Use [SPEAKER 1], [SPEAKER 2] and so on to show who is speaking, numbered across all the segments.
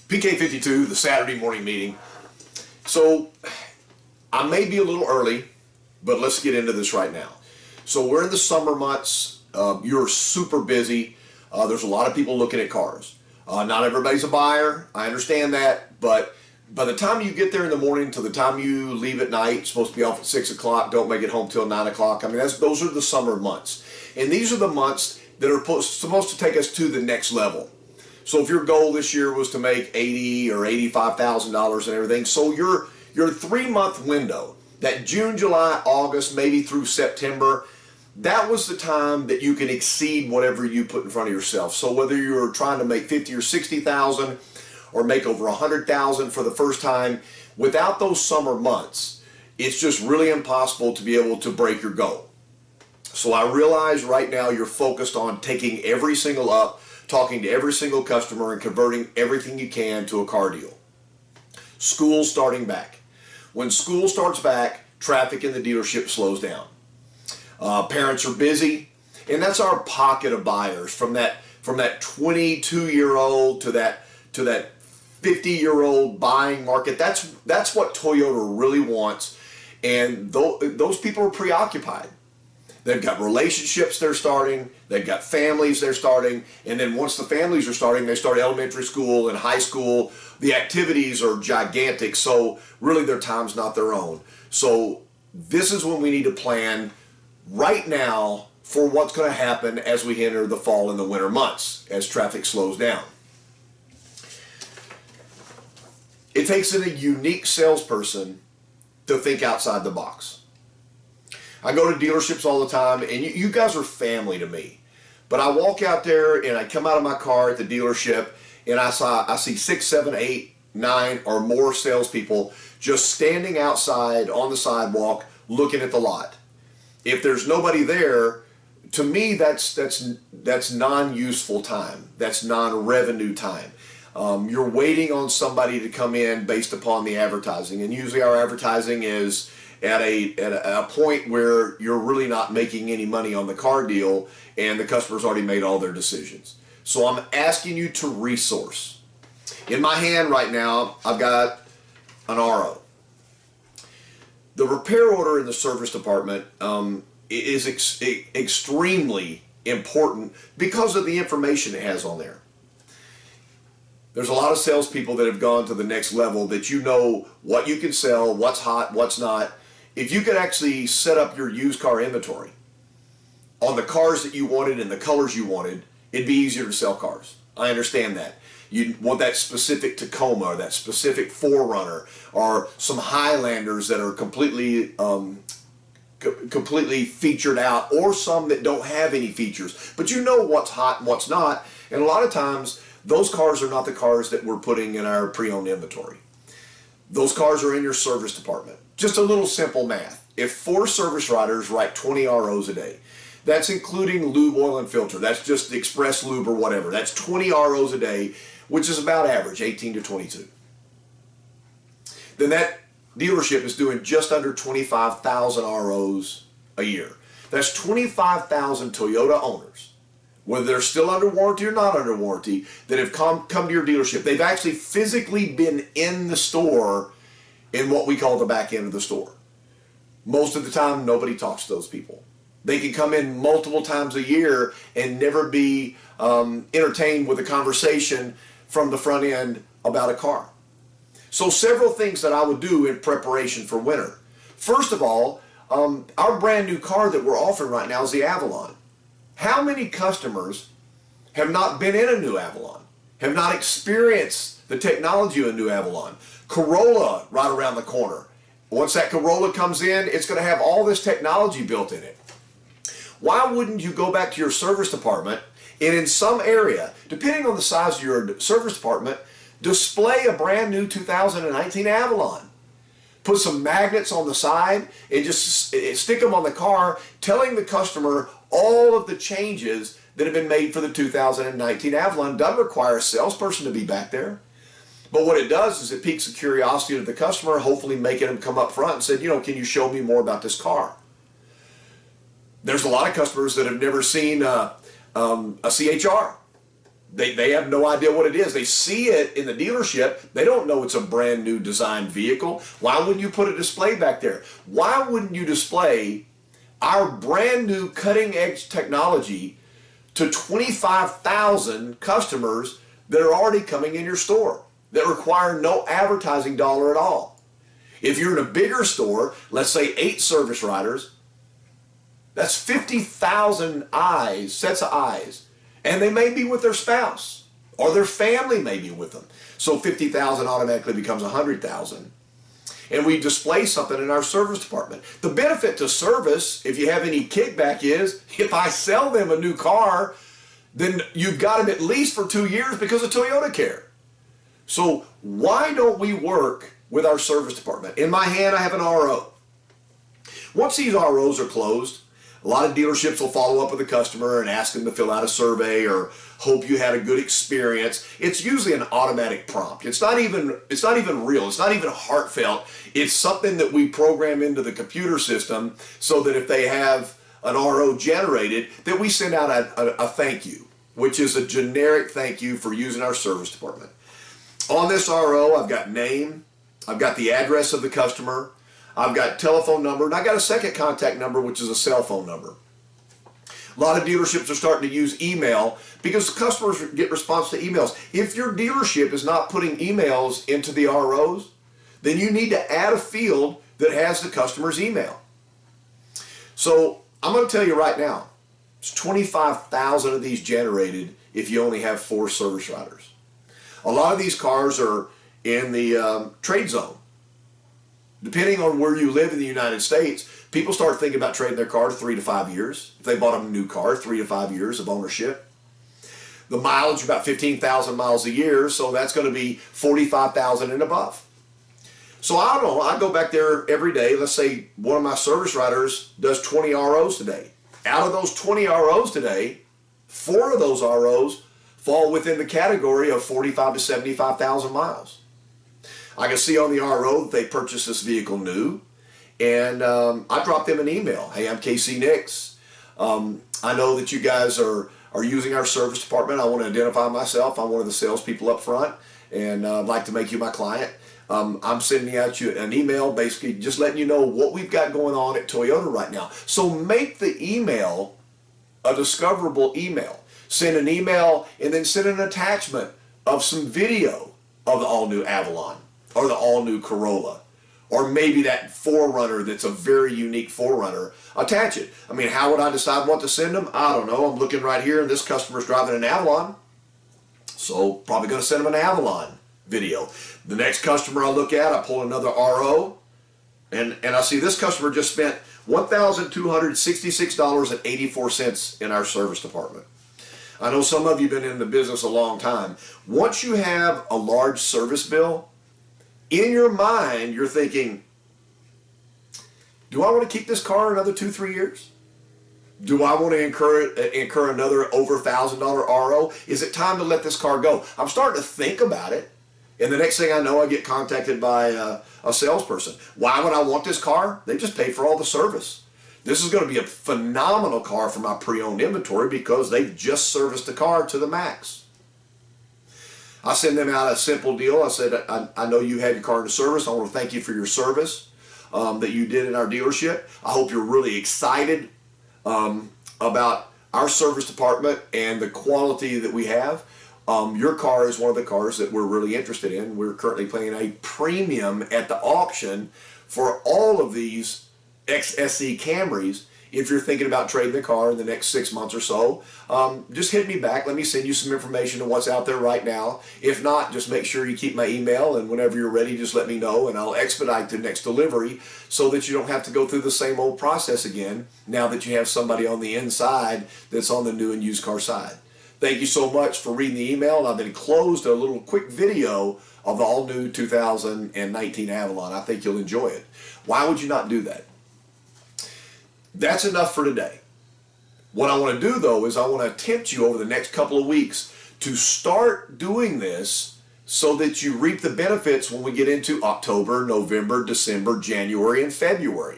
[SPEAKER 1] PK52, the Saturday morning meeting. So I may be a little early, but let's get into this right now. So we're in the summer months. You're super busy. There's a lot of people looking at cars. Not everybody's a buyer. I understand that, but by the time you get there in the morning to the time you leave at night, supposed to be off at 6 o'clock, don't make it home till 9 o'clock. I mean, those are the summer months. And these are the months that are supposed to take us to the next level. So if your goal this year was to make $80,000 or $85,000 and everything, so your 3-month window, that June, July, August, maybe through September, that was the time that you can exceed whatever you put in front of yourself. So whether you're trying to make 50 or 60,000 or make over 100,000 for the first time, without those summer months, it's just really impossible to be able to break your goal. So I realize right now you're focused on taking every single up, talking to every single customer and converting everything you can to a car deal. School's starting back. When school starts back, traffic in the dealership slows down. Parents are busy, and that's our pocket of buyers from that 22-year-old to that 50-year-old buying market. That's what Toyota really wants, and those people are preoccupied. They've got relationships they're starting, they've got families they're starting, and then once the families are starting, they start elementary school and high school. The activities are gigantic, so really their time's not their own. So this is when we need to plan right now for what's going to happen as we enter the fall and the winter months, as traffic slows down. It takes a unique salesperson to think outside the box. I go to dealerships all the time, and you guys are family to me. But I walk out there, and I come out of my car at the dealership, and I see 6, 7, 8, 9 or more salespeople just standing outside on the sidewalk looking at the lot. If there's nobody there, to me that's non-useful time. That's non-revenue time. You're waiting on somebody to come in based upon the advertising, and usually our advertising is at a point where you're really not making any money on the car deal and the customer's already made all their decisions. So I'm asking you to resource. In my hand right now, I've got an RO. The repair order in the service department is extremely important because of the information it has on there. There's a lot of salespeople that have gone to the next level that you know what you can sell, what's hot, what's not. If you could actually set up your used car inventory on the cars that you wanted and the colors you wanted, it'd be easier to sell cars. I understand that. You want that specific Tacoma or that specific 4Runner or some Highlanders that are completely featured out, or some that don't have any features. But you know what's hot and what's not, and a lot of times those cars are not the cars that we're putting in our pre-owned inventory. Those cars are in your service department. Just a little simple math. If 4 service riders write 20 ROs a day, that's including lube, oil, and filter. That's just the express lube or whatever. That's 20 ROs a day, which is about average, 18 to 22. Then that dealership is doing just under 25,000 ROs a year. That's 25,000 Toyota owners, whether they're still under warranty or not under warranty, that have come to your dealership. They've actually physically been in the store in what we call the back end of the store. Most of the time, nobody talks to those people. They can come in multiple times a year and never be entertained with a conversation from the front end about a car. So several things that I would do in preparation for winter. First of all, our brand new car that we're offering right now is the Avalon. How many customers have not been in a new Avalon, have not experienced the technology of a new Avalon? Corolla right around the corner. Once that Corolla comes in, it's going to have all this technology built in it. Why wouldn't you go back to your service department and in some area, depending on the size of your service department, display a brand new 2019 Avalon? Put some magnets on the side and just stick them on the car, telling the customer all of the changes that have been made for the 2019 Avalon. Doesn't require a salesperson to be back there. But what it does is it piques the curiosity of the customer, hopefully making them come up front and say, can you show me more about this car? There's a lot of customers that have never seen a CHR. They have no idea what it is. They see it in the dealership. They don't know it's a brand new design vehicle. Why wouldn't you put a display back there? Why wouldn't you display our brand new cutting edge technology to 25,000 customers that are already coming in your store that require no advertising dollar at all? If you're in a bigger store, let's say 8 service writers, that's 50,000 eyes, sets of eyes. And they may be with their spouse, or their family may be with them. So 50,000 automatically becomes 100,000. And we display something in our service department. The benefit to service, if you have any kickback, is if I sell them a new car, then you've got them at least for 2 years because of Toyota Care. So why don't we work with our service department? In my hand, I have an RO. Once these ROs are closed, a lot of dealerships will follow up with a customer and ask them to fill out a survey or hope you had a good experience. It's usually an automatic prompt. It's not even real. It's not even heartfelt. It's something that we program into the computer system so that if they have an RO generated, that we send out a thank you, which is a generic thank you for using our service department. On this RO, I've got name, I've got the address of the customer, I've got telephone number, and I got a second contact number, which is a cell phone number. A lot of dealerships are starting to use email because customers get response to emails. If your dealership is not putting emails into the ROs, then you need to add a field that has the customer's email. So I'm going to tell you right now, it's 25,000 of these generated if you only have 4 service writers. A lot of these cars are in the trade zone. Depending on where you live in the United States, people start thinking about trading their car 3 to 5 years. If they bought a new car, 3 to 5 years of ownership. The mileage is about 15,000 miles a year, so that's going to be 45,000 and above. So I don't know, I go back there every day. Let's say one of my service writers does 20 ROs today. Out of those 20 ROs today, 4 of those ROs fall within the category of 45 to 75,000 miles. I can see on the RO that they purchased this vehicle new, and I dropped them an email. Hey, I'm KC Nix. I know that you guys are using our service department. I want to identify myself. I'm one of the salespeople up front, and I'd like to make you my client. I'm sending out you an email, basically just letting you know what we've got going on at Toyota right now. So make the email a discoverable email. Send an email and then send an attachment of some video of the all-new Avalon or the all-new Corolla, or maybe that 4Runner that's a very unique 4Runner. Attach it. I mean, how would I decide what to send them? I don't know. I'm looking right here and this customer's driving an Avalon, so probably going to send them an Avalon video. The next customer I look at, I pull another RO, and I see this customer just spent $1,266.84 in our service department. I know some of you have been in the business a long time. Once you have a large service bill, in your mind, you're thinking, do I want to keep this car another 2-3 years? Do I want to incur another over $1,000 RO? Is it time to let this car go? I'm starting to think about it. And the next thing I know, I get contacted by a salesperson. Why would I want this car? They just paid for all the service. This is going to be a phenomenal car for my pre-owned inventory because they've just serviced the car to the max. I send them out a simple deal. I said, I know you had your car in the service. I want to thank you for your service that you did in our dealership. I hope you're really excited about our service department and the quality that we have. Your car is one of the cars that we're really interested in. We're currently paying a premium at the auction for all of these XSE Camrys. If you're thinking about trading the car in the next 6 months or so, just hit me back. Let me send you some information on what's out there right now. If not, just make sure you keep my email, and whenever you're ready, just let me know, and I'll expedite the next delivery so that you don't have to go through the same old process again now that you have somebody on the inside that's on the new and used car side. Thank you so much for reading the email. I've enclosed a little quick video of the all-new 2019 Avalon. I think you'll enjoy it. Why would you not do that? That's enough for today. What I want to do, though, is I want to tempt you over the next couple of weeks to start doing this so that you reap the benefits when we get into October, November, December, January, and February.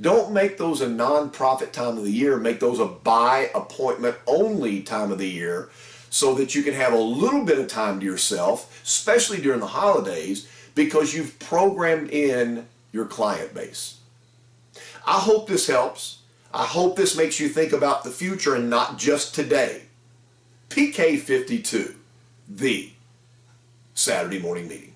[SPEAKER 1] Don't make those a non-profit time of the year. Make those a by appointment only time of the year so that you can have a little bit of time to yourself, especially during the holidays, because you've programmed in your client base. I hope this helps. I hope this makes you think about the future and not just today. PK52, the Saturday Morning Meeting.